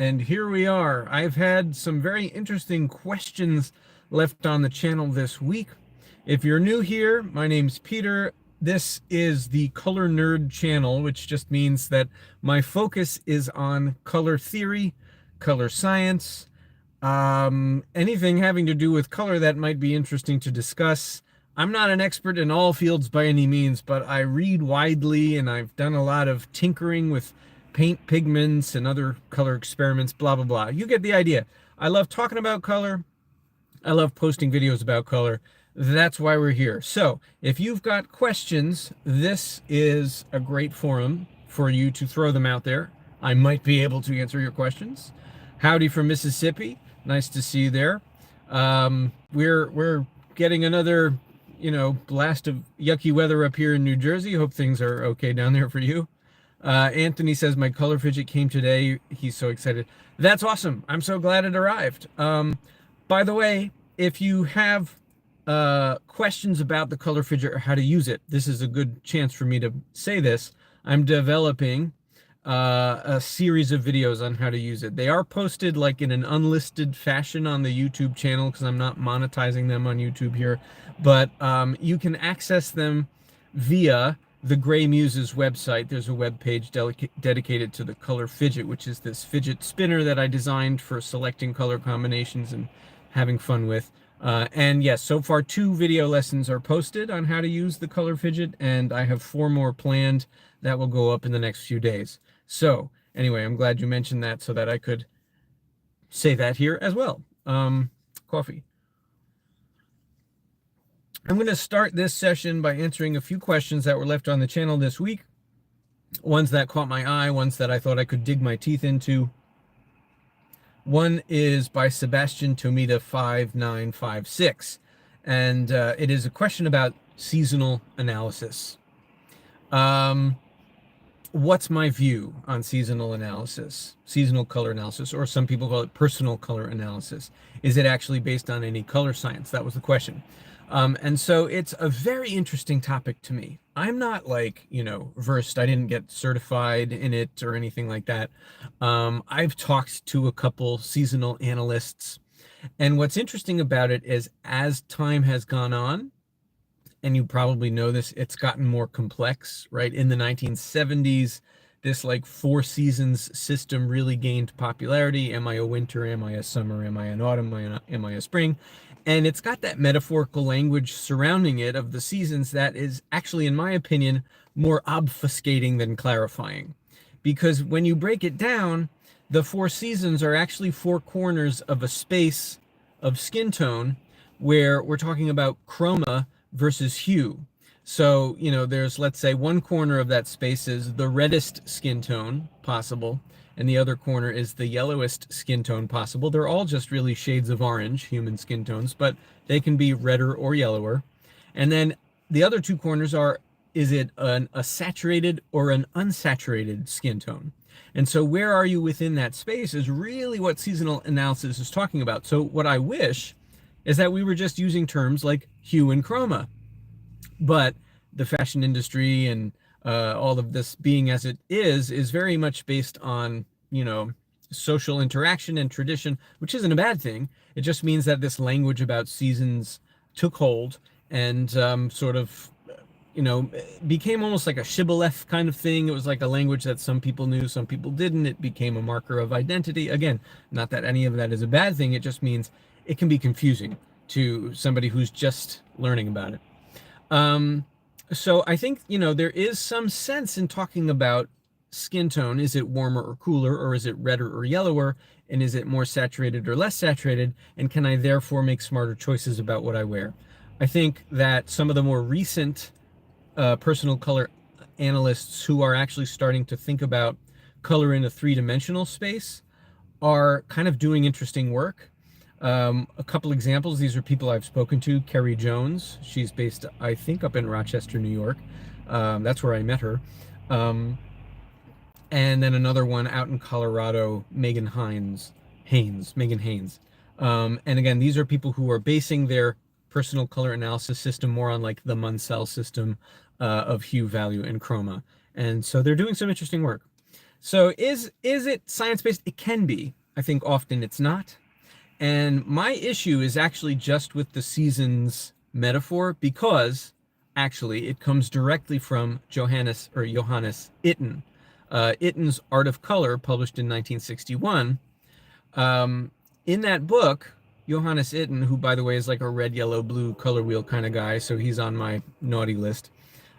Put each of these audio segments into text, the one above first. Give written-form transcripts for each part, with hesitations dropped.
And here we are. I've had some very interesting questions left on the channel this week. If you're new here, my name's Peter. This is the Color Nerd channel, which just means that my focus is on color theory, color science, anything having to do with color that might be interesting to discuss. I'm not an expert in all fields by any means, but I read widely and I've done a lot of tinkering with paint pigments and other color experiments, blah, blah, blah. You get the idea. I love talking about color. I love posting videos about color. That's why we're here. So if you've got questions, this is a great forum for you to throw them out there. I might be able to answer your questions. Howdy from Mississippi. Nice to see you there. We're getting another, blast of yucky weather up here in New Jersey. Hope things are okay down there for you. Anthony says, my color fidget came today. He's so excited. That's awesome. I'm so glad it arrived. By the way, if you have questions about the color fidget or how to use it, this is a good chance for me to say this. I'm developing a series of videos on how to use it. They are posted like in an unlisted fashion on the YouTube channel because I'm not monetizing them on YouTube here, but you can access them via the Gray Muses website. There's a web page dedicated to the color fidget, which is this fidget spinner that I designed for selecting color combinations and having fun with. And yes, so far 2 video lessons are posted on how to use the color fidget, and I have 4 more planned that will go up in the next few days. So anyway, I'm glad you mentioned that so that I could say that here as well. Coffee. I'm going to start this session by answering a few questions that were left on the channel this week. Ones that caught my eye, ones that I thought I could dig my teeth into. One is by Sebastian Tomita 5956, and it is a question about seasonal analysis. What's my view on seasonal analysis, seasonal color analysis, or some people call it personal color analysis? Is it actually based on any color science? That was the question. And so it's a very interesting topic to me. I'm not like, versed. I didn't get certified in it or anything like that. I've talked to a couple seasonal analysts. And what's interesting about it is as time has gone on, and you probably know this, it's gotten more complex, right? In the 1970s, this like 4 seasons system really gained popularity. Am I a winter? Am I a summer? Am I an autumn? Am I a spring? And it's got that metaphorical language surrounding it of the seasons that is actually, in my opinion, more obfuscating than clarifying. Because when you break it down, the 4 seasons are actually 4 corners of a space of skin tone where we're talking about chroma versus hue. So, there's, let's say, one corner of that space is the reddest skin tone possible, and the other corner is the yellowest skin tone possible. They're all just really shades of orange, human skin tones, but they can be redder or yellower. And then the other 2 corners are, is it a saturated or an unsaturated skin tone? And so where are you within that space is really what seasonal analysis is talking about. So what I wish is that we were just using terms like hue and chroma. But the fashion industry and all of this being as it is very much based on, social interaction and tradition, which isn't a bad thing. It just means that this language about seasons took hold and sort of, became almost like a shibboleth kind of thing. It was like a language that some people knew, some people didn't. It became a marker of identity. Again, not that any of that is a bad thing. It just means it can be confusing to somebody who's just learning about it. So I think, there is some sense in talking about skin tone. Is it warmer or cooler, or is it redder or yellower? And is it more saturated or less saturated? And can I therefore make smarter choices about what I wear? I think that some of the more recent personal color analysts who are actually starting to think about color in a 3-dimensional space are kind of doing interesting work. A couple examples, these are people I've spoken to. Kerry Jones, she's based, I think, up in Rochester, New York. That's where I met her. And then another one out in Colorado, Megan Haynes. And again, these are people who are basing their personal color analysis system more on like the Munsell system of hue, value, and chroma. And so they're doing some interesting work. So is it science-based? It can be. I think often it's not. And my issue is actually just with the seasons metaphor because actually it comes directly from Johannes Itten. Itten's Art of Color, published in 1961. In that book, Johannes Itten, who by the way is like a red, yellow, blue color wheel kind of guy, so he's on my naughty list.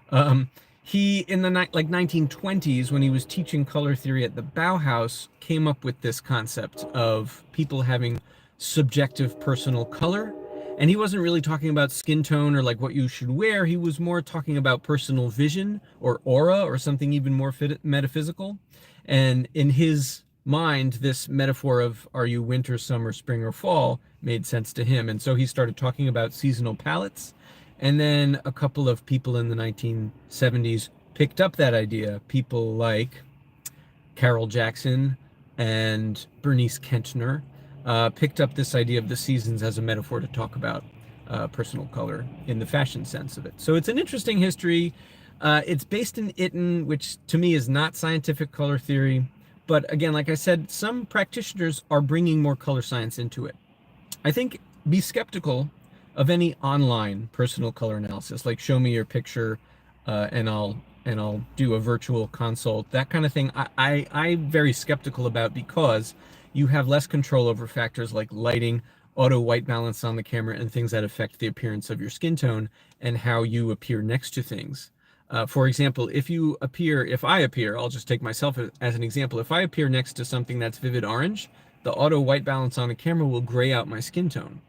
Um, he in the 1920s, when he was teaching color theory at the Bauhaus, came up with this concept of people having subjective personal color. And he wasn't really talking about skin tone or like what you should wear. He was more talking about personal vision or aura or something even more metaphysical. And in his mind, this metaphor of are you winter, summer, spring, or fall made sense to him. And so he started talking about seasonal palettes. And then a couple of people in the 1970s picked up that idea. People like Carol Jackson and Bernice Kentner picked up this idea of the seasons as a metaphor to talk about personal color in the fashion sense of it. So it's an interesting history. It's based in Itten, which to me is not scientific color theory. But again, like I said, some practitioners are bringing more color science into it. I think be skeptical of any online personal color analysis, like show me your picture and I'll do a virtual consult, that kind of thing. I'm very skeptical about because you have less control over factors like lighting, auto white balance on the camera, and things that affect the appearance of your skin tone and how you appear next to things. For example, if I appear, I'll just take myself as an example. If I appear next to something that's vivid orange, the auto white balance on a camera will gray out my skin tone.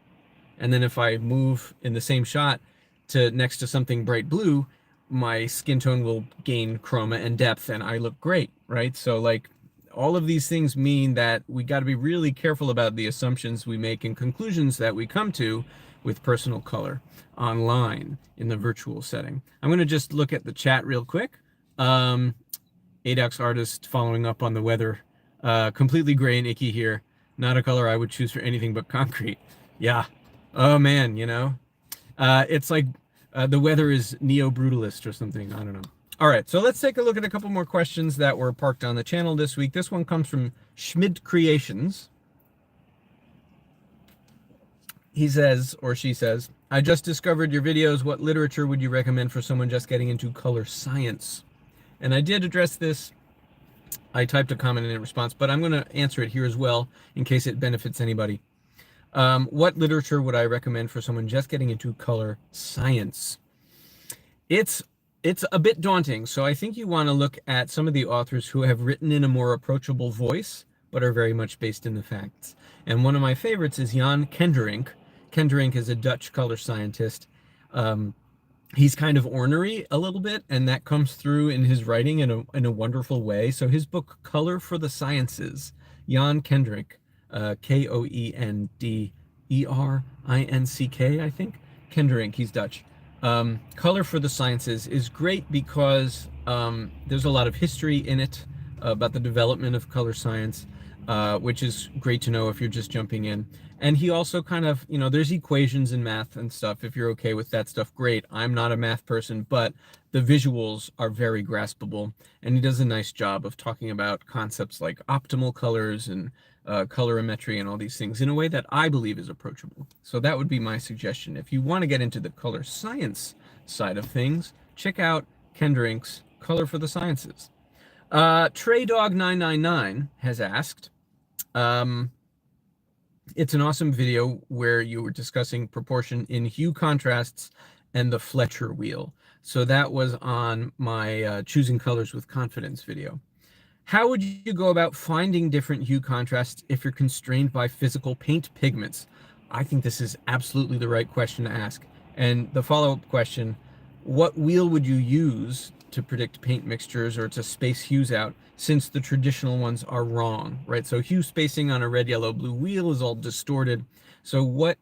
And then if I move in the same shot to next to something bright blue, my skin tone will gain chroma and depth and I look great, right? So like all of these things mean that we got to be really careful about the assumptions we make and conclusions that we come to with personal color online in the virtual setting. I'm going to just look at the chat real quick. ADAX artist following up on the weather. Completely gray and icky here. Not a color I would choose for anything but concrete. Yeah. Oh man, it's like the weather is neo-brutalist or something. I don't know. All right, so let's take a look at a couple more questions that were parked on the channel this week. This one comes from Schmid Creations. He says, or she says, I just discovered your videos. What literature would you recommend for someone just getting into color science? And I did address this. I typed a comment in response, but I'm going to answer it here as well in case it benefits anybody. What literature would I recommend for someone just getting into color science? It's a bit daunting, so I think you want to look at some of the authors who have written in a more approachable voice, but are very much based in the facts. And one of my favorites is Jan Kenderink. Kenderink is a Dutch color scientist. He's kind of ornery a little bit, and that comes through in his writing in a wonderful way. So his book, Color for the Sciences, Jan Kendrick, Kenderinck, I think. Kenderink, he's Dutch. Color for the Sciences is great because there's a lot of history in it about the development of color science, which is great to know if you're just jumping in. And he also kind of, there's equations in math and stuff. If you're okay with that stuff, great. I'm not a math person, but the visuals are very graspable. And he does a nice job of talking about concepts like optimal colors and colorimetry and all these things in a way that I believe is approachable. So that would be my suggestion. If you want to get into the color science side of things, check out Kenderink's Color for the Sciences. TreyDog999 has asked, it's an awesome video where you were discussing proportion in hue contrasts and the Fletcher wheel. So that was on my Choosing Colors with Confidence video. How would you go about finding different hue contrasts if you're constrained by physical paint pigments? I think this is absolutely the right question to ask. And the follow-up question, what wheel would you use to predict paint mixtures or to space hues out, since the traditional ones are wrong, right? So hue spacing on a red, yellow, blue wheel is all distorted. So what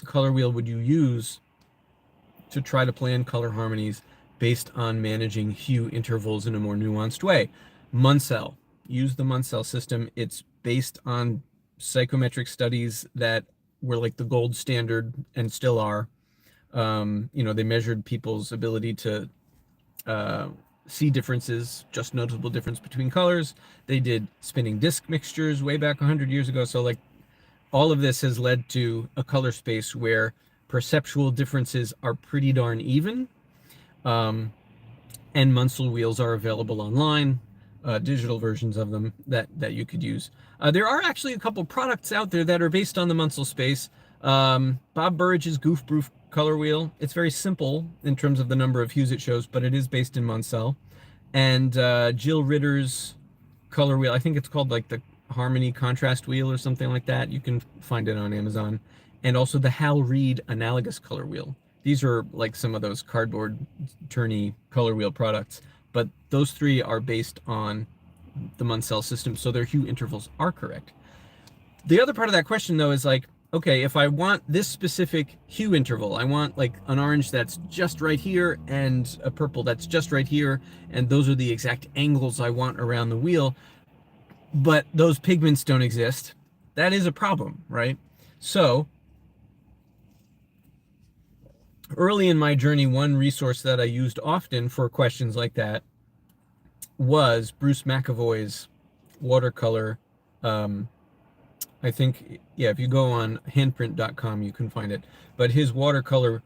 color wheel would you use to try to plan color harmonies based on managing hue intervals in a more nuanced way? Munsell. Use the Munsell system. It's based on psychometric studies that were like the gold standard and still are. They measured people's ability to see differences, just noticeable difference between colors. They did spinning disk mixtures way back 100 years ago. So like all of this has led to a color space where perceptual differences are pretty darn even. And Munsell wheels are available online, digital versions of them that you could use. There are actually a couple products out there that are based on the Munsell space. Bob Burridge's Goof Proof color wheel. It's very simple in terms of the number of hues it shows, but it is based in Munsell. And Jill Ritter's color wheel. I think it's called like the Harmony contrast wheel or something like that. You can find it on Amazon. And also the Hal Reed analogous color wheel. These are like some of those cardboard turny color wheel products, but those three are based on the Munsell system, so their hue intervals are correct. The other part of that question though is like, okay, if I want this specific hue interval, I want like an orange that's just right here and a purple that's just right here, and those are the exact angles I want around the wheel, but those pigments don't exist. That is a problem, right? So early in my journey, one resource that I used often for questions like that was Bruce McAvoy's watercolor. I think, yeah, if you go on handprint.com, you can find it. But his watercolor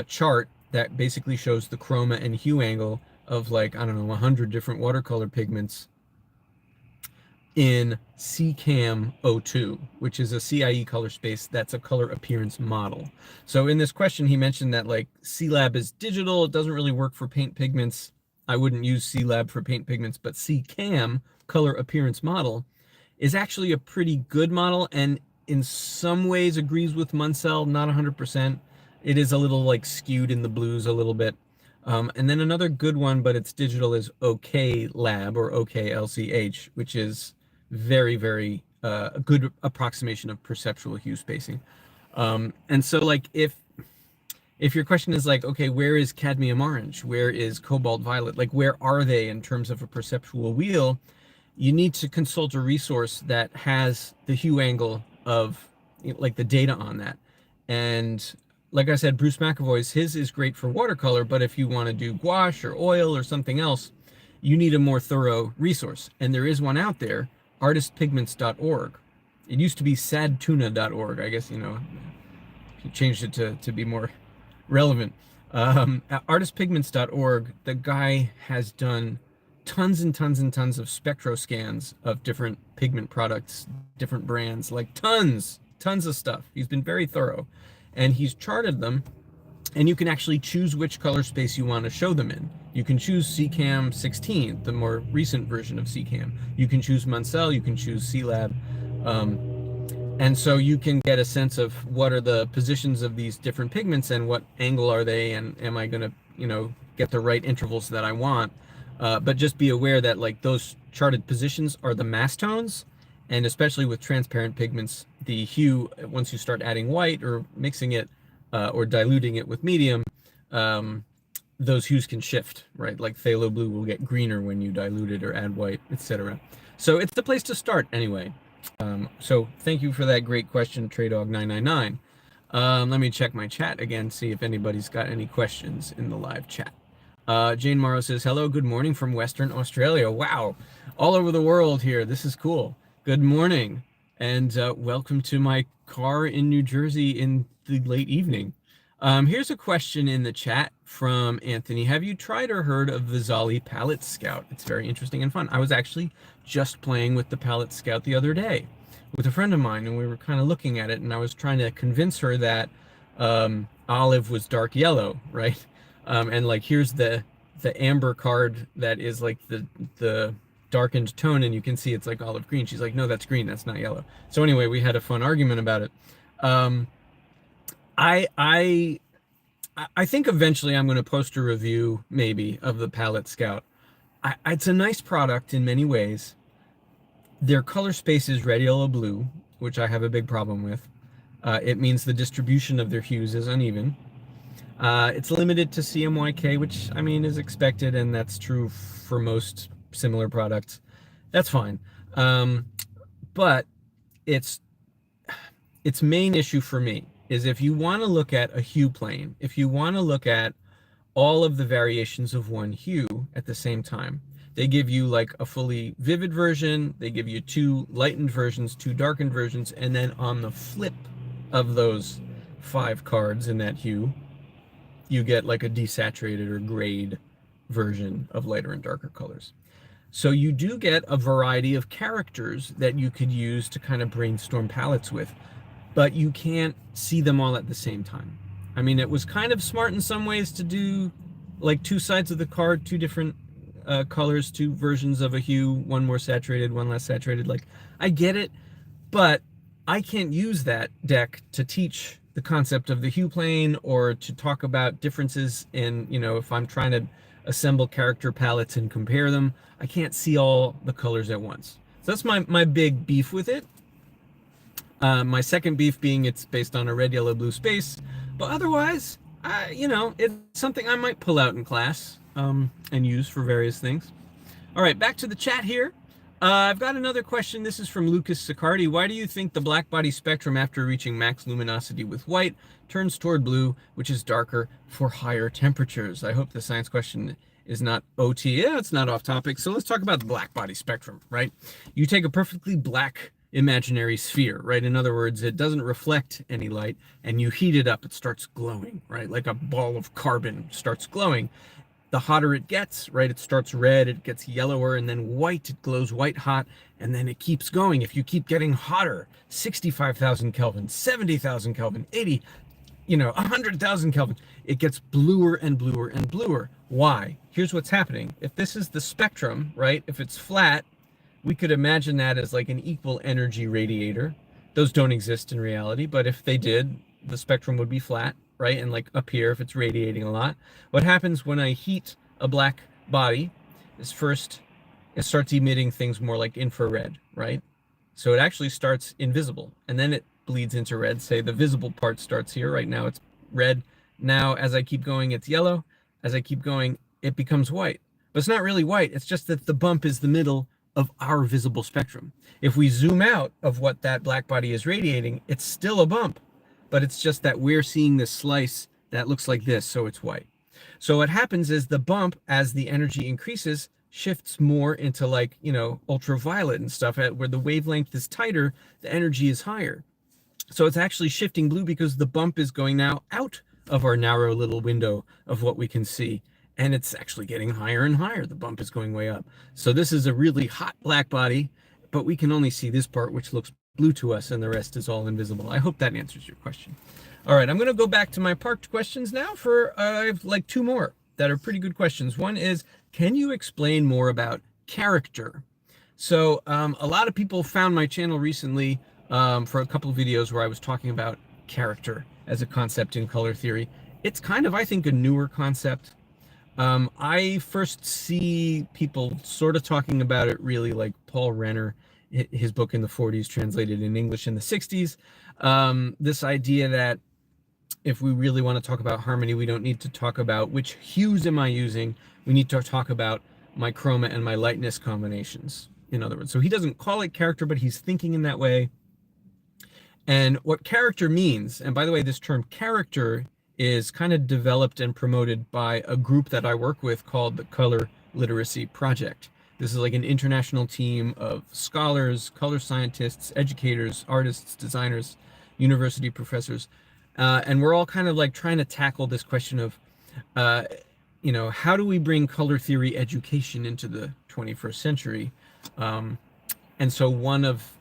chart that basically shows the chroma and hue angle of like, I don't know, 100 different watercolor pigments in CCAM 02, which is a CIE color space that's a color appearance model. So in this question, he mentioned that like CLab is digital. It doesn't really work for paint pigments. I wouldn't use CLab for paint pigments, but CCAM color appearance model is actually a pretty good model, and in some ways agrees with Munsell, not 100%. It is a little like skewed in the blues a little bit. And then another good one, but it's digital, is OK Lab or OK LCH, which is very, very a good approximation of perceptual hue spacing. And so like if your question is like, okay, where is cadmium orange? Where is cobalt violet? Like, where are they in terms of a perceptual wheel? You need to consult a resource that has the hue angle of like the data on that. And like I said, Bruce McAvoy's, his is great for watercolor, but if you want to do gouache or oil or something else, you need a more thorough resource. And there is one out there, artistpigments.org. It used to be sadtuna.org. I guess, he changed it to be more relevant. At artistpigments.org, the guy has done tons and tons and tons of spectroscans of different pigment products, different brands, like tons of stuff. He's been very thorough, and he's charted them, and you can actually choose which color space you want to show them in. You can choose CCAM 16, the more recent version of CCAM. You can choose Munsell, you can choose CLab. And so you can get a sense of what are the positions of these different pigments and what angle are they, and am I going to, get the right intervals that I want. But just be aware that like those charted positions are the mass tones, and especially with transparent pigments, the hue, once you start adding white or mixing it or diluting it with medium, those hues can shift, right? Like phthalo blue will get greener when you dilute it or add white, etc. So it's the place to start anyway. So thank you for that great question, Traydog999. Let me check my chat again, see if anybody's got any questions in the live chat. Jane Morrow says, hello, good morning from Western Australia. Wow, all over the world here. This is cool. Good morning, and welcome to my car in New Jersey in the late evening. Here's a question in the chat from Anthony. Have you tried or heard of Visali Palette Scout? It's very interesting and fun. I was actually just playing with the Palette Scout the other day with a friend of mine, and we were kind of looking at it, and I was trying to convince her that olive was dark yellow, right? And like, here's the amber card that is like the darkened tone, and you can see it's like olive green. She's like, no, that's green, that's not yellow. So anyway, we had a fun argument about it. I think eventually I'm going to post a review maybe of the Palette Scout. It's a nice product in many ways. Their color space is red, yellow, blue, which I have a big problem with. It means the distribution of their hues is uneven. It's limited to CMYK, which I mean is expected, and that's true for most similar products. That's fine. But its main issue for me is if you want to look at a hue plane, if you want to look at all of the variations of one hue at the same time. They give you like a fully vivid version, they give you two lightened versions, two darkened versions, and then on the flip of those 5 cards in that hue, you get like a desaturated or grayed version of lighter and darker colors. So you do get a variety of characters that you could use to kind of brainstorm palettes with, but you can't see them all at the same time. I mean, it was kind of smart in some ways to do like 2 sides of the card, 2 different colors, 2 versions of a hue, one more saturated, one less saturated. Like, I get it, but I can't use that deck to teach the concept of the hue plane or to talk about differences in, you know, if I'm trying to assemble character palettes and compare them, I can't see all the colors at once. So that's my big beef with it. My second beef being it's based on a red, yellow, blue space, but otherwise, you know, it's something I might pull out in class and use for various things. All right, back to the chat here. I've got another question. This is from Lucas Sicardi. Why do you think the black body spectrum after reaching max luminosity with white turns toward blue, which is darker for higher temperatures? I hope the science question is not OT. Yeah, it's not off topic. So let's talk about the black body spectrum, right? You take a perfectly black imaginary sphere, right? In other words, it doesn't reflect any light, and you heat it up, it starts glowing, right? Like a ball of carbon starts glowing. The hotter it gets, right, it starts red, it gets yellower, and then white, it glows white hot, and then it keeps going. If you keep getting hotter, 65,000 Kelvin, 70,000 Kelvin, 80, 100,000 Kelvin, it gets bluer and bluer and bluer. Why? Here's what's happening. If this is the spectrum, right, if it's flat, we could imagine that as like an equal energy radiator. Those don't exist in reality, but if they did, the spectrum would be flat, right? And like up here, if it's radiating a lot, what happens when I heat a black body is first it starts emitting things more like infrared, right? So it actually starts invisible, and then it bleeds into red. Say the visible part starts here. Right now it's red. Now as I keep going, it's yellow. As I keep going, it becomes white. But it's not really white. It's just that the bump is the middle of our visible spectrum. If we zoom out of what that black body is radiating, it's still a bump, but it's just that we're seeing this slice that looks like this, so it's white. So what happens is the bump, as the energy increases, shifts more into like, ultraviolet and stuff, where the wavelength is tighter, the energy is higher. So it's actually shifting blue because the bump is going now out of our narrow little window of what we can see. And it's actually getting higher and higher. The bump is going way up. So this is a really hot black body, but we can only see this part, which looks blue to us, and the rest is all invisible. I hope that answers your question. All right, I'm going to go back to my parked questions now for I have like 2 more that are pretty good questions. One is, can you explain more about character? So a lot of people found my channel recently for a couple of videos where I was talking about character as a concept in color theory. It's kind of, I think, a newer concept. I first see people sort of talking about it really like Paul Renner, his book in the 40s, translated in English in the 60s. This idea that if we really want to talk about harmony, we don't need to talk about which hues am I using. We need to talk about my chroma and my lightness combinations, in other words. So he doesn't call it character, but he's thinking in that way. And what character means, and by the way, this term character is kind of developed and promoted by a group that I work with called the Color Literacy Project. This is like an international team of scholars, color scientists, educators, artists, designers, university professors. And we're all kind of like trying to tackle this question of, how do we bring color theory education into the 21st century? And so one of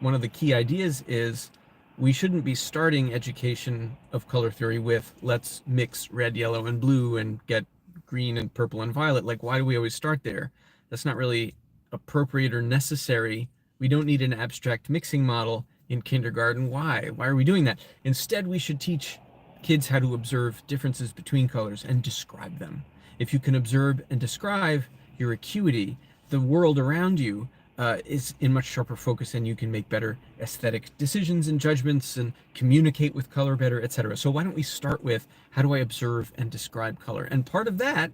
the key ideas is we shouldn't be starting education of color theory with let's mix red, yellow, and blue and get green and purple and violet. Like, why do we always start there? That's not really appropriate or necessary. We don't need an abstract mixing model in kindergarten. Why? Why are we doing that? Instead, we should teach kids how to observe differences between colors and describe them. If you can observe and describe your acuity, the world around you is in much sharper focus, and you can make better aesthetic decisions and judgments and communicate with color better, etc. So why don't we start with how do I observe and describe color? And part of that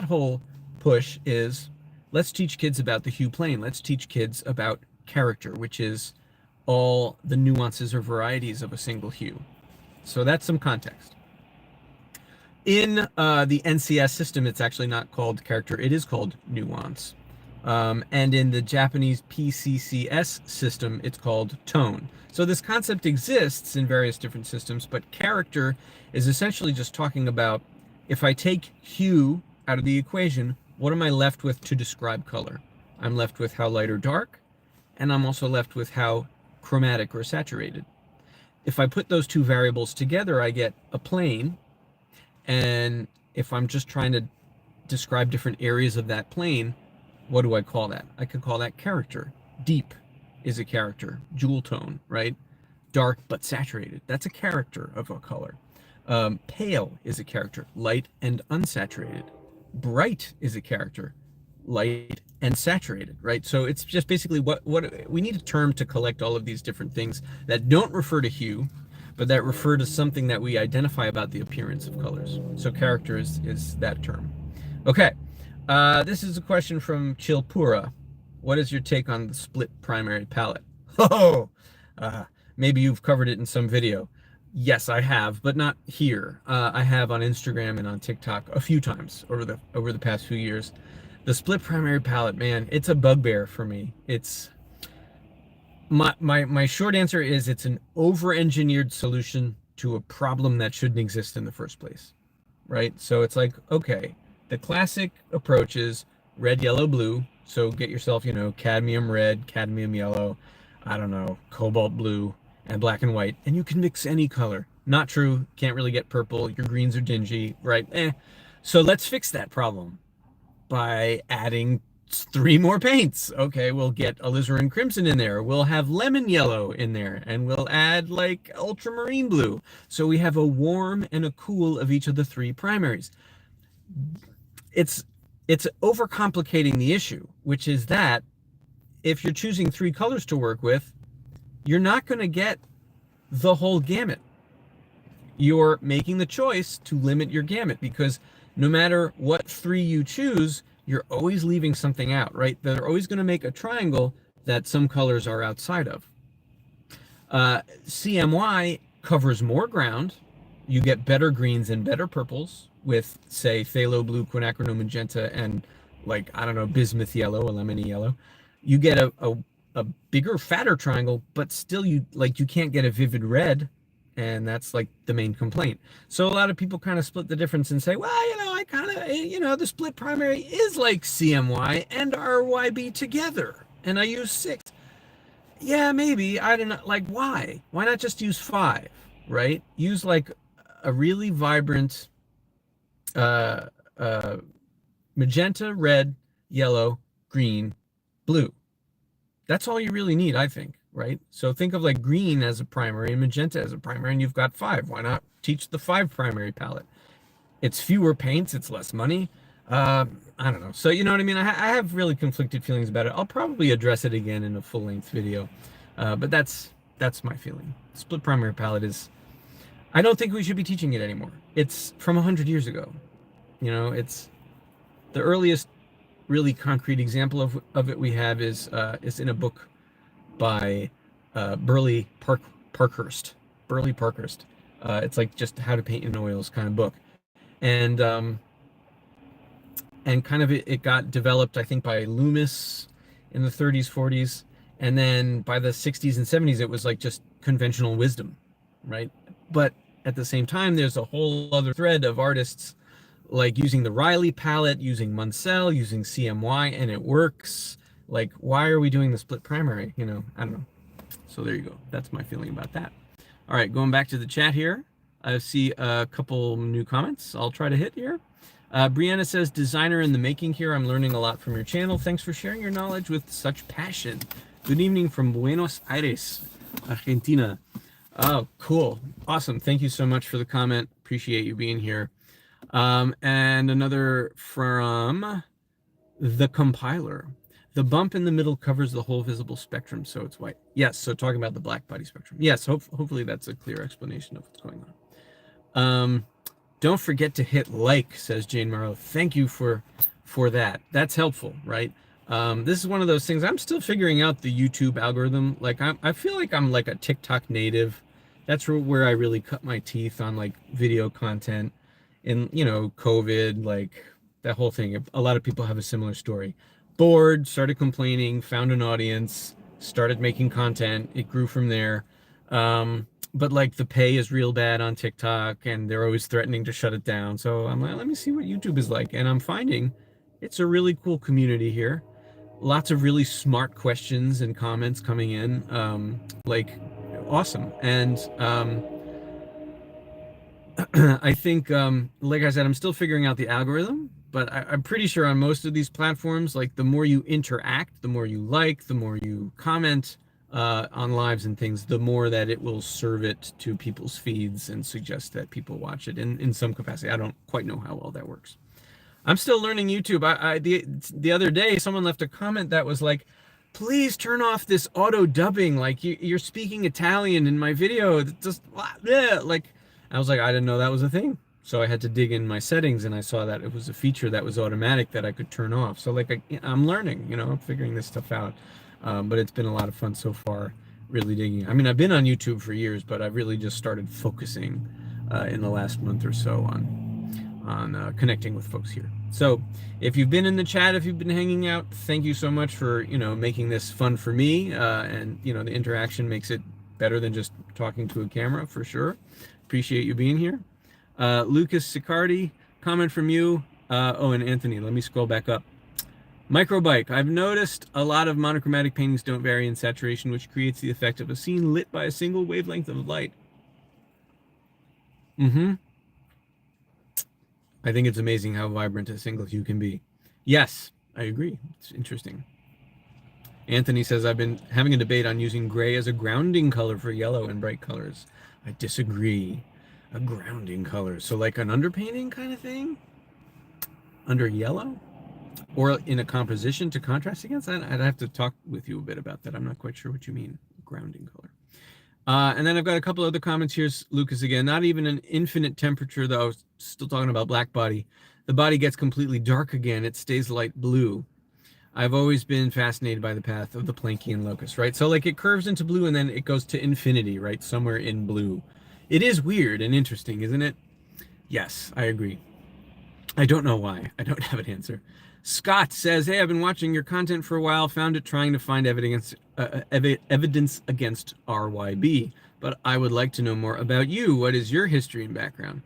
whole push is let's teach kids about the hue plane. Let's teach kids about character, which is all the nuances or varieties of a single hue. So that's some context. In the NCS system, it's actually not called character, it is called nuance. And in the Japanese PCCS system, it's called tone. So this concept exists in various different systems, but character is essentially just talking about, if I take hue out of the equation, what am I left with to describe color? I'm left with how light or dark, and I'm also left with how chromatic or saturated. If I put those two variables together, I get a plane. And if I'm just trying to describe different areas of that plane, what do I call that? I could call that character. Deep is a character. Jewel tone, right? Dark but saturated. That's a character of a color. Pale is a character. Light and unsaturated. Bright is a character. Light and saturated, right? So it's just basically what we need a term to collect all of these different things that don't refer to hue, but that refer to something that we identify about the appearance of colors. So character is that term. Okay, this is a question from Chilpura. What is your take on the split primary palette? Oh, maybe you've covered it in some video. Yes, I have, but not here. I have on Instagram and on TikTok a few times over the past few years. The split primary palette, man, it's a bugbear for me. It's my short answer is it's an over-engineered solution to a problem that shouldn't exist in the first place, right? So it's like, okay, the classic approach is red, yellow, blue. So get yourself, cadmium red, cadmium yellow, I don't know, cobalt blue, and black and white, and you can mix any color. Not true, can't really get purple, your greens are dingy, right? So let's fix that problem by adding 3 more paints. Okay, we'll get alizarin crimson in there. We'll have lemon yellow in there, and we'll add like ultramarine blue. So we have a warm and a cool of each of the 3 primaries. It's overcomplicating the issue, which is that if you're choosing 3 colors to work with, you're not going to get the whole gamut. You're making the choice to limit your gamut, because no matter what 3 you choose, you're always leaving something out, right? They're always going to make a triangle that some colors are outside of. CMY covers more ground. You get better greens and better purples with, say, phthalo blue, quinacridone magenta, and like, I don't know, bismuth yellow or lemony yellow. You get a bigger, fatter triangle, but still you can't get a vivid red. And that's like the main complaint. So a lot of people kind of split the difference and say, well, I kind of, the split primary is like CMY and RYB together. And I use 6. Yeah, maybe. I don't know. Like, why? Why not just use 5, right? Use like a really vibrant magenta, red, yellow, green, blue. That's all you really need, I think. Right? So think of like green as a primary and magenta as a primary, and you've got 5. Why not teach the 5 primary palette? It's fewer paints, it's less money. I don't know. So you know what I mean? I have really conflicted feelings about it. I'll probably address it again in a full-length video. But that's my feeling. Split primary palette is, I don't think we should be teaching it anymore. It's from 100 years ago. It's the earliest really concrete example of it we have is in a book by Burley Parkhurst. Burley Parkhurst. It's like just how to paint in oils kind of book. And kind of it got developed, I think, by Loomis in the 30s, 40s. And then by the 60s and 70s, it was like just conventional wisdom, right? But at the same time, there's a whole other thread of artists like using the Riley palette, using Munsell, using CMY, and it works. Like, why are we doing the split primary? I don't know. So there you go. That's my feeling about that. All right, going back to the chat here. I see a couple new comments I'll try to hit here. Brianna says, designer in the making here. I'm learning a lot from your channel. Thanks for sharing your knowledge with such passion. Good evening from Buenos Aires, Argentina. Oh, cool. Awesome. Thank you so much for the comment. Appreciate you being here. And another from The Compiler. The bump in the middle covers the whole visible spectrum, so it's white. Yes, so talking about the black body spectrum. Yes, hopefully that's a clear explanation of what's going on. Don't forget to hit like, says Jane Morrow. Thank you for that. That's helpful, right? This is one of those things. I'm still figuring out the YouTube algorithm. Like I feel like I'm like a TikTok native. That's where I really cut my teeth on like video content. in, COVID, like that whole thing. A lot of people have a similar story. Bored, started complaining, found an audience, started making content. It grew from there. But like the pay is real bad on TikTok and they're always threatening to shut it down. So I'm like, let me see what YouTube is like. And I'm finding it's a really cool community here. Lots of really smart questions and comments coming in. Like awesome. And I think, like I said, I'm still figuring out the algorithm, but I'm pretty sure on most of these platforms, like the more you interact, the more you like, the more you comment on lives and things, the more that it will serve it to people's feeds and suggest that people watch it in some capacity. I don't quite know how well that works. I'm still learning YouTube. The other day, someone left a comment that was like, please turn off this auto dubbing. Like you're speaking Italian in my video. Just yeah, like I was like, I didn't know that was a thing. So I had to dig in my settings and I saw that it was a feature that was automatic that I could turn off. So like I'm learning, I'm figuring this stuff out. But it's been a lot of fun so far, really digging. I mean, I've been on YouTube for years, but I've really just started focusing in the last month or so on connecting with folks here. So if you've been in the chat, if you've been hanging out, thank you so much for, making this fun for me. And, the interaction makes it better than just talking to a camera for sure. Appreciate you being here. Lucas Sicardi, comment from you. And Anthony, let me scroll back up. Microbike, I've noticed a lot of monochromatic paintings don't vary in saturation, which creates the effect of a scene lit by a single wavelength of light. I think it's amazing how vibrant a single hue can be. Yes, I agree. It's interesting. Anthony says, I've been having a debate on using gray as a grounding color for yellow and bright colors. I disagree. A grounding color. So like an underpainting kind of thing? Under yellow? Or in a composition to contrast against that? I'd have to talk with you a bit about that. I'm not quite sure what you mean. Grounding color. And then I've got a couple other comments here. Lucas again, not even an infinite temperature, though. Still talking about black body. The body gets completely dark again. It stays light blue. I've always been fascinated by the path of the Planckian locus, right? So like it curves into blue and then it goes to infinity, right? Somewhere in blue. It is weird and interesting, isn't it? Yes, I agree. I don't know why. I don't have an answer. Scott says, hey, I've been watching your content for a while, found it trying to find evidence against RYB, but I would like to know more about you. What is your history and background?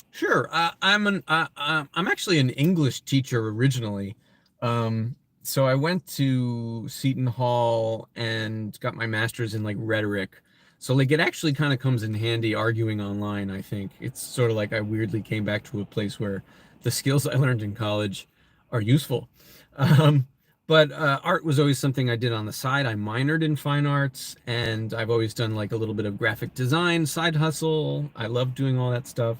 Sure. I'm actually an English teacher originally. So I went to Seton Hall and got my master's in like rhetoric. So like it actually kind of comes in handy arguing online, I think. It's sort of like I weirdly came back to a place where the skills I learned in college are useful. But art was always something I did on the side. I minored in fine arts and I've always done like a little bit of graphic design, side hustle. I love doing all that stuff.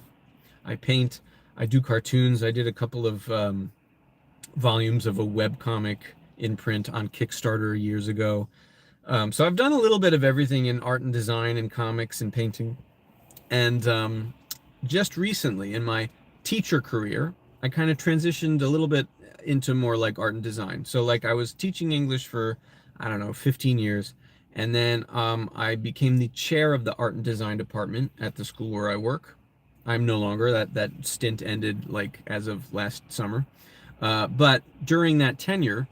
I paint, I do cartoons. I did a couple of volumes of a web comic in print on Kickstarter years ago. So I've done a little bit of everything in art and design and comics and painting. And just recently in my teacher career, I kind of transitioned a little bit into more like art and design. So like I was teaching English for, I don't know, 15 years. And then I became the chair of the art and design department at the school where I work. I'm no longer, that stint ended like as of last summer. But during that tenure,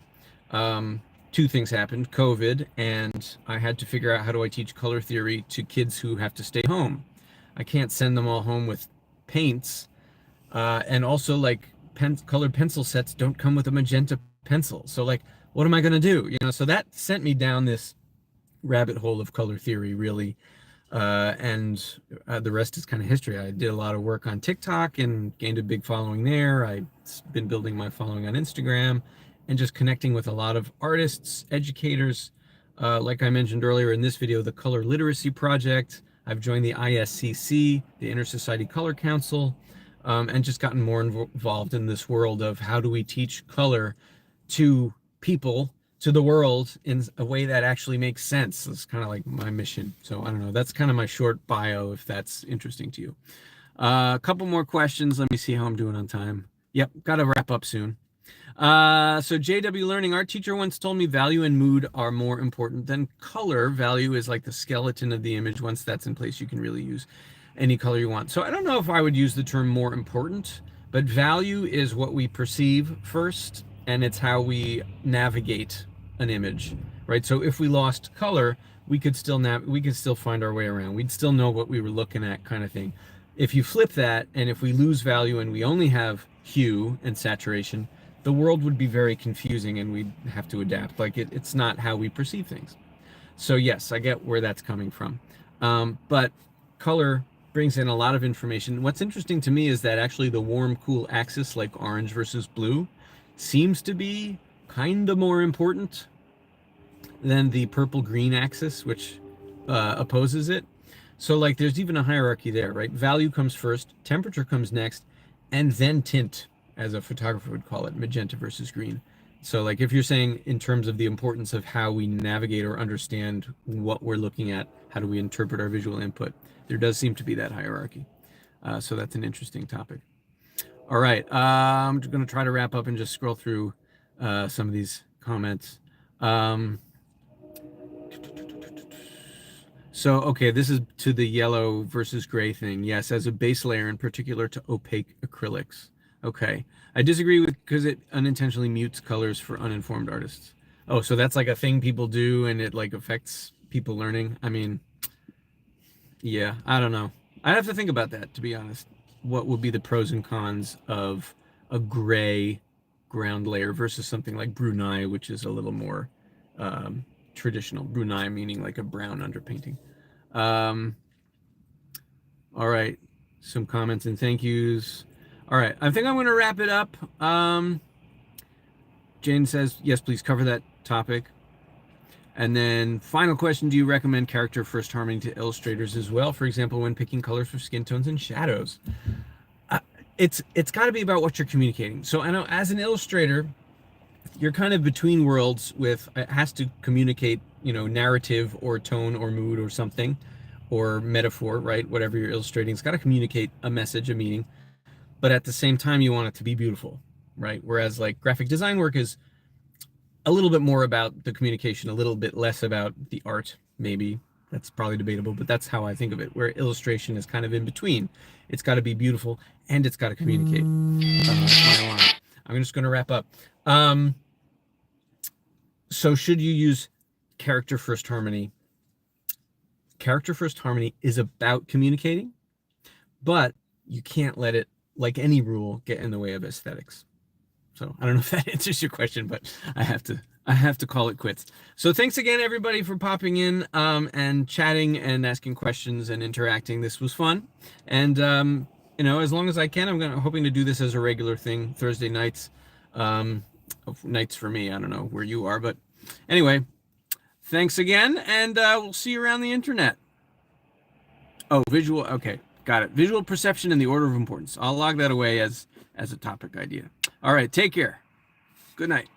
two things happened, COVID, and I had to figure out how do I teach color theory to kids who have to stay home. I can't send them all home with paints. And also like colored pencil sets don't come with a magenta pencil. So like, what am I going to do? So that sent me down this rabbit hole of color theory, really. And the rest is kind of history. I did a lot of work on TikTok and gained a big following there. I've been building my following on Instagram and just connecting with a lot of artists, educators. Like I mentioned earlier in this video, the Color Literacy Project. I've joined the ISCC, the Inter-Society Color Council, and just gotten more involved in this world of how do we teach color to people, to the world in a way that actually makes sense. It's kind of like my mission. So I don't know, that's kind of my short bio, if that's interesting to you. A couple more questions. Let me see how I'm doing on time. Yep, got to wrap up soon. So JW Learning, our teacher once told me value and mood are more important than color. Value is like the skeleton of the image. Once that's in place, you can really use. any color you want. So I don't know if I would use the term more important, but value is what we perceive first, and it's how we navigate an image, right? So if we lost color, we could still find our way around. We'd still know what we were looking at, kind of thing. If you flip that, and if we lose value and we only have hue and saturation, the world would be very confusing and we'd have to adapt. Like it's not how we perceive things. So yes, I get where that's coming from. But color brings in a lot of information. What's interesting to me is that actually the warm, cool axis, like orange versus blue, seems to be kind of more important than the purple green axis, which opposes it. So like there's even a hierarchy there, right? Value comes first, temperature comes next, and then tint, as a photographer would call it, magenta versus green. So like if you're saying in terms of the importance of how we navigate or understand what we're looking at, how do we interpret our visual input, there does seem to be that hierarchy. So that's an interesting topic. All right, I'm going to try to wrap up and just scroll through some of these comments. So, okay, this is to the yellow versus gray thing. Yes, as a base layer, in particular to opaque acrylics. Okay, I disagree with because it unintentionally mutes colors for uninformed artists. Oh, so that's like a thing people do and it like affects people learning. I mean, yeah, I don't know. I have to think about that, to be honest. What would be the pros and cons of a gray ground layer versus something like Brunei, which is a little more traditional. Brunei meaning like a brown underpainting. All right, some comments and thank yous. All right, I think I'm going to wrap it up. Jane says, yes, please cover that topic. And then final question, do you recommend character first harmony to illustrators as well? For example, when picking colors for skin tones and shadows? It's got to be about what you're communicating. So I know as an illustrator, you're kind of between worlds with, it has to communicate, you know, narrative or tone or mood or something, or metaphor, right? Whatever you're illustrating, it's got to communicate a message, a meaning. But at the same time, you want it to be beautiful, right? Whereas like graphic design work is a little bit more about the communication, a little bit less about the art, maybe. That's probably debatable, but that's how I think of it, where illustration is kind of in between. It's got to be beautiful and it's got to communicate. That's my alarm. I'm just going to wrap up. So should you use character first harmony? Character first harmony is about communicating, but you can't let it, like any rule, get in the way of aesthetics. So I don't know if that answers your question, but I have to call it quits. So thanks again, everybody, for popping in and chatting and asking questions and interacting. This was fun. And, you know, as long as I can, hoping to do this as a regular thing, Thursday nights. Nights for me, I don't know where you are, but anyway, thanks again. And we'll see you around the internet. Oh, visual. Okay. Got it. Visual perception in the order of importance. I'll log that away as a topic idea. All right. Take care. Good night.